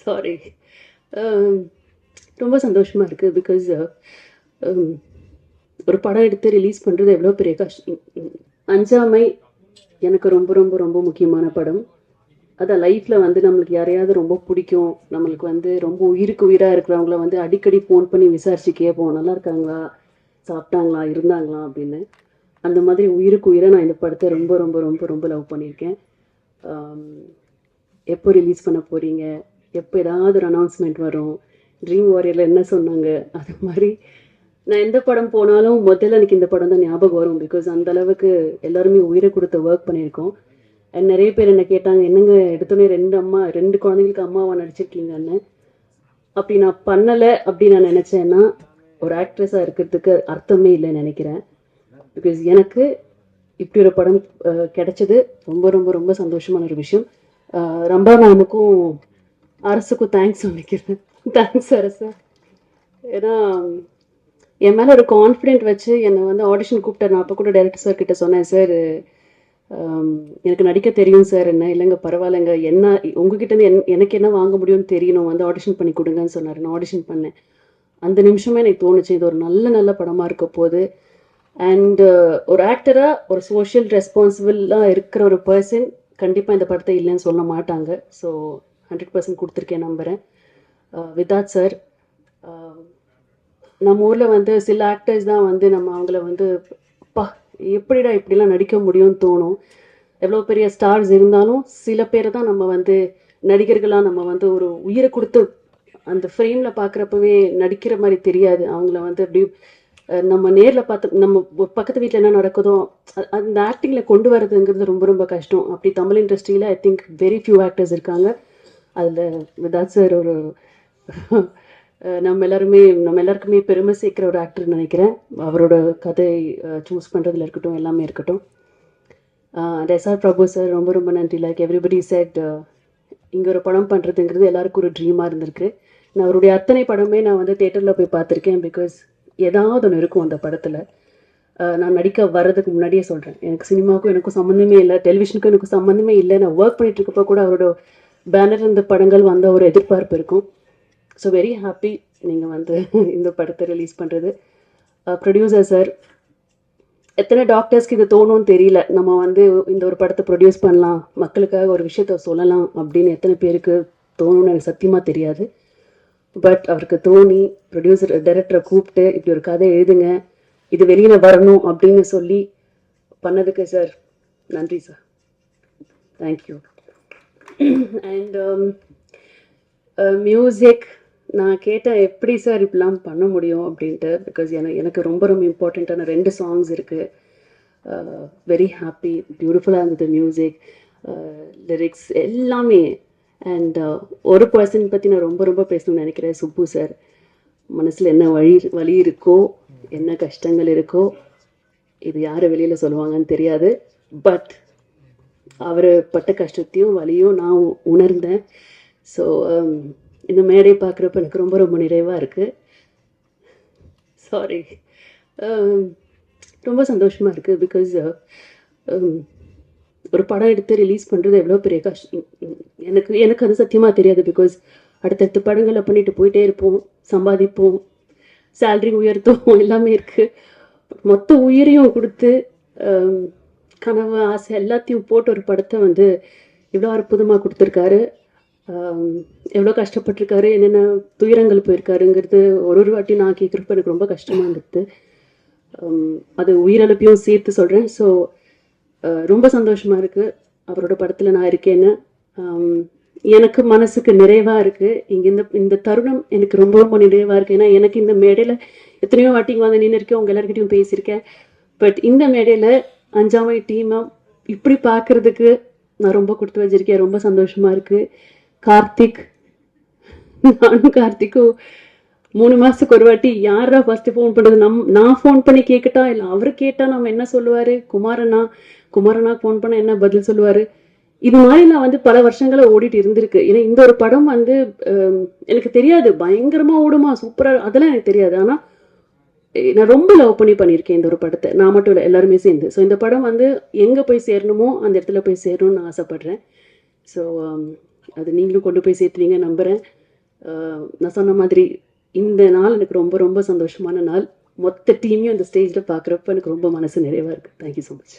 Sorry. ரொம்ப சந்தோஷமாக இருக்குது. பிகாஸ் ஒரு படம் எடுத்து ரிலீஸ் பண்ணுறது எவ்வளோ பெரிய கஷ்டம். அஞ்சாமை எனக்கு ரொம்ப ரொம்ப ரொம்ப முக்கியமான படம். அதான் லைஃப்பில் வந்து நம்மளுக்கு யாரையாவது ரொம்ப பிடிக்கும், நம்மளுக்கு வந்து ரொம்ப உயிருக்கு உயிராக இருக்கிறவங்கள வந்து அடிக்கடி ஃபோன் பண்ணி விசாரித்து கேட்போம், நல்லா இருக்காங்களா, சாப்பிட்டாங்களா, இருந்தாங்களா அப்படின்னு. அந்த மாதிரி உயிருக்கு உயிரை நான் இந்த படத்தை ரொம்ப ரொம்ப ரொம்ப ரொம்ப லவ் பண்ணியிருக்கேன். எப்போ ரிலீஸ் பண்ண போகிறீங்க, எப்போ ஏதாவது ஒரு அனௌன்ஸ்மெண்ட் வரும், ட்ரீம் வாரியரில் என்ன சொன்னாங்க, அது மாதிரி நான் எந்த படம் போனாலும் முதல்ல எனக்கு இந்த படம் தான் ஞாபகம் வரும். பிகாஸ் அந்த அளவுக்கு எல்லாருமே உயிரை கொடுத்து ஒர்க் பண்ணியிருக்கோம். அண்ட் நிறைய பேர் என்ன கேட்டாங்க, என்னங்க எடுத்தோடனே ரெண்டு குழந்தைங்களுக்கு அம்மாவா நடிச்சிருக்கீங்கன்னு. அப்படி நான் பண்ணலை அப்படின்னு நான் நினச்சேன்னா ஒரு ஆக்ட்ரஸாக இருக்கிறதுக்கு அர்த்தமே இல்லைன்னு நினைக்கிறேன். பிகாஸ் எனக்கு இப்படி ஒரு படம் கிடைச்சது ரொம்ப ரொம்ப ரொம்ப சந்தோஷமான ஒரு விஷயம். ரம்பா மேமுக்கும் அரசுக்கும் தேங்க்ஸ் சொல்லிக்கிறேன். தேங்க்ஸ் அரசு. ஏன்னா என் மேலே ஒரு கான்ஃபிடென்ட் வச்சு என்னை வந்து ஆடிஷன் கூப்பிட்டேன். நான் அப்போ கூட டைரக்டர் சார் கிட்ட சொன்னேன், சார் எனக்கு நடிக்க தெரியும் சார். என்ன இல்லைங்க பரவாயில்லைங்க, என்ன உங்ககிட்டேருந்து எனக்கு என்ன வாங்க முடியும்னு தெரியணும், வந்து ஆடிஷன் பண்ணி கொடுங்கன்னு சொன்னார். நான் ஆடிஷன் பண்ணேன். அந்த நிமிஷமே எனக்கு தோணுச்சு, இது ஒரு நல்ல நல்ல படமாக இருக்க போகுது. அண்ட் ஒரு ஆக்டராக ஒரு சோஷியல் ரெஸ்பான்சிபிளாக இருக்கிற ஒரு பர்சன் கண்டிப்பாக இந்த படத்தை இல்லைன்னு சொல்ல மாட்டாங்க. ஸோ 100% கொடுத்துருக்கேன் நம்புகிறேன். விதாத் சார், நம்ம ஊரில் வந்து சில ஆக்டர்ஸ் தான் வந்து நம்ம அவங்கள வந்து பா எப்படிடா இப்படிலாம் நடிக்க முடியும்னு தோணும். எவ்வளோ பெரிய ஸ்டார்ஸ் இருந்தாலும் சில பேரை தான் நம்ம வந்து நடிகர்களாக நம்ம வந்து ஒரு உயிரை கொடுத்து அந்த ஃப்ரேமில் பார்க்குறப்பவே நடிக்கிற மாதிரி தெரியாது. அவங்கள வந்து அப்படி நம்ம நேரில் பார்த்து நம்ம பக்கத்து வீட்டில் என்ன நடக்குதோ அந்த ஆக்டிங்கில் கொண்டு வரதுங்கிறது ரொம்ப ரொம்ப கஷ்டம். அப்படி தமிழ் இண்டஸ்ட்ரியில் I think very few actors இருக்காங்க. அதில் விதாத் சார் ஒரு நம்ம எல்லாருக்குமே பெருமை சேர்க்குற ஒரு ஆக்டர்னு நினைக்கிறேன். அவரோட கதை சூஸ் பண்ணுறதுல இருக்கட்டும், எல்லாமே இருக்கட்டும். எஸ்ஆர் பிரபு சார் ரொம்ப ரொம்ப நன்றி. லைக் எவ்ரிபடி செட், இங்கே ஒரு படம் பண்ணுறதுங்கிறது எல்லாருக்கும் ஒரு ட்ரீமாக இருந்திருக்கு. நான் அவருடைய அத்தனை படமே நான் வந்து தேட்டரில் போய் பார்த்துருக்கேன். பிகாஸ் ஏதாவது ஒன்று இருக்கும் அந்த படத்தில். நான் நடிக்க வர்றதுக்கு முன்னாடியே சொல்கிறேன், எனக்கு சினிமாவுக்கும் எனக்கும் சம்மந்தமே இல்லை, டெலிவிஷனுக்கும் எனக்கு சம்மந்தமே இல்லை. நான் ஒர்க் பண்ணிட்டு இருக்கப்போ கூட அவரோட பேனர் இந்த படங்கள் வந்த ஒரு எதிர்பார்ப்பு இருக்கும். ஸோ வெரி ஹாப்பி நீங்கள் வந்து இந்த படத்தை ரிலீஸ் பண்ணுறது. ப்ரொடியூசர் சார், எத்தனை டாக்டர்ஸ்க்கு இது தோணும்னு தெரியல, நம்ம வந்து இந்த ஒரு படத்தை ப்ரொடியூஸ் பண்ணலாம், மக்களுக்காக ஒரு விஷயத்த சொல்லலாம் அப்படின்னு எத்தனை பேருக்கு தோணும்னு எனக்கு சத்தியமாக தெரியாது. பட் அவருக்கு தோணி ப்ரொடியூசர் டைரக்டரை கூப்பிட்டு இப்படி ஒரு கதை எழுதுங்க, இது வெளியில் வரணும் அப்படின்னு சொல்லி பண்ணதுக்கு சார் நன்றி சார். தேங்க்யூ. அண்ட் மியூசிக் நான் கேட்டேன், எப்படி சார் இப்படிலாம் பண்ண முடியும் அப்படின்ட்டு. பிகாஸ் எனக்கு ரொம்ப ரொம்ப இம்பார்ட்டண்ட்டான 2 சாங்ஸ் இருக்குது. வெரி ஹாப்பி, பியூட்டிஃபுல்லாக இருந்தது மியூசிக், லிரிக்ஸ் எல்லாமே. அண்ட் ஒரு பர்சன் பற்றி நான் ரொம்ப ரொம்ப பேசணும்னு நினைக்கிறேன், சுப்பு சார். மனசில் என்ன வலி இருக்கோ, என்ன கஷ்டங்கள் இருக்கோ, இது யார் வெளியில் சொல்லுவாங்கன்னு தெரியாது. பட் அவர் பட்ட கஷ்டத்தையும் வலியும் நான் உணர்ந்தேன். ஸோ இந்த மேடை பார்க்குறப்ப எனக்கு ரொம்ப ரொம்ப நிறைவாக இருக்குது. சாரி. ரொம்ப சந்தோஷமாக இருக்குது. பிகாஸ் ஒரு படம் எடுத்து ரிலீஸ் பண்ணுறது எவ்வளோ பெரிய கஷ்டம். எனக்கு அது சத்தியமாக தெரியாது. பிகாஸ் அடுத்தடுத்த படங்களை பண்ணிட்டு போயிட்டே இருப்போம், சம்பாதிப்போம், சேல்ரி உயர்த்துவோம், எல்லாமே இருக்குது. மொத்த உயிரையும் கொடுத்து கனவு ஆசை எல்லாத்தையும் போட்டு ஒரு படத்தை வந்து இவ்வளோ அற்புதமாக கொடுத்துருக்காரு. எவ்வளோ கஷ்டப்பட்டிருக்காரு, என்னென்ன துயரங்கள் போயிருக்காருங்கிறது ஒரு வாட்டி நான் கேட்குறப்ப எனக்கு ரொம்ப கஷ்டமாக இருந்தது. அது உயிரிழப்பையும் சேர்த்து சொல்கிறேன். ஸோ ரொம்ப சந்தோஷமாக இருக்குது அவரோட படத்தில் நான் இருக்கேன்னு. எனக்கு மனசுக்கு நிறைவாக இருக்குது. இங்கே இந்த தருணம் எனக்கு ரொம்ப ரொம்ப நிறைவாக இருக்குது. ஏன்னா எனக்கு இந்த மேடையில் எத்தனையோ வாட்டிங்க வந்து நின்று இருக்கேன், உங்கள் எல்லாருக்கிட்டையும் பேசியிருக்கேன். பட் இந்த மேடையில் அஞ்சாமை டீமாக இப்படி பார்க்குறதுக்கு நான் ரொம்ப கொடுத்து வச்சிருக்கேன். ரொம்ப சந்தோஷமாக இருக்குது. கார்த்திக், நானும் கார்த்திக்கும் 3 மாதத்துக்கு ஒரு வாட்டி யாரா ஃபர்ஸ்ட் ஃபோன் பண்ணுறது, நான் ஃபோன் பண்ணி கேட்கட்டா இல்லை அவர் கேட்டால் நம்ம என்ன சொல்லுவார், குமாரனா ஃபோன் பண்ண என்ன பதில் சொல்லுவார், இது மாதிரி நான் வந்து பல வருஷங்களாக ஓடிட்டு இருந்திருக்கு. ஏன்னா இந்த ஒரு படம் வந்து எனக்கு தெரியாது பயங்கரமாக ஓடுமா சூப்பராக, அதெல்லாம் எனக்கு தெரியாது. ஆனால் நான் ரொம்ப லவ் பண்ணியிருக்கேன் இந்த ஒரு படத்தை, நான் மட்டும் இல்லை எல்லாருமே சேர்ந்து. ஸோ இந்த படம் வந்து எங்கே போய் சேரணுமோ அந்த இடத்துல போய் சேரணும்னு நான் ஆசைப்பட்றேன். ஸோ அது நீங்களும் கொண்டு போய் சேர்த்துவீங்க நம்புகிறேன். நான் சொன்ன மாதிரி இந்த நாள் எனக்கு ரொம்ப ரொம்ப சந்தோஷமான நாள். மொத்த டீமையும் அந்த ஸ்டேஜில் பார்க்குறப்ப எனக்கு ரொம்ப மனசு நிறைவாக இருக்குது. Thank you so much.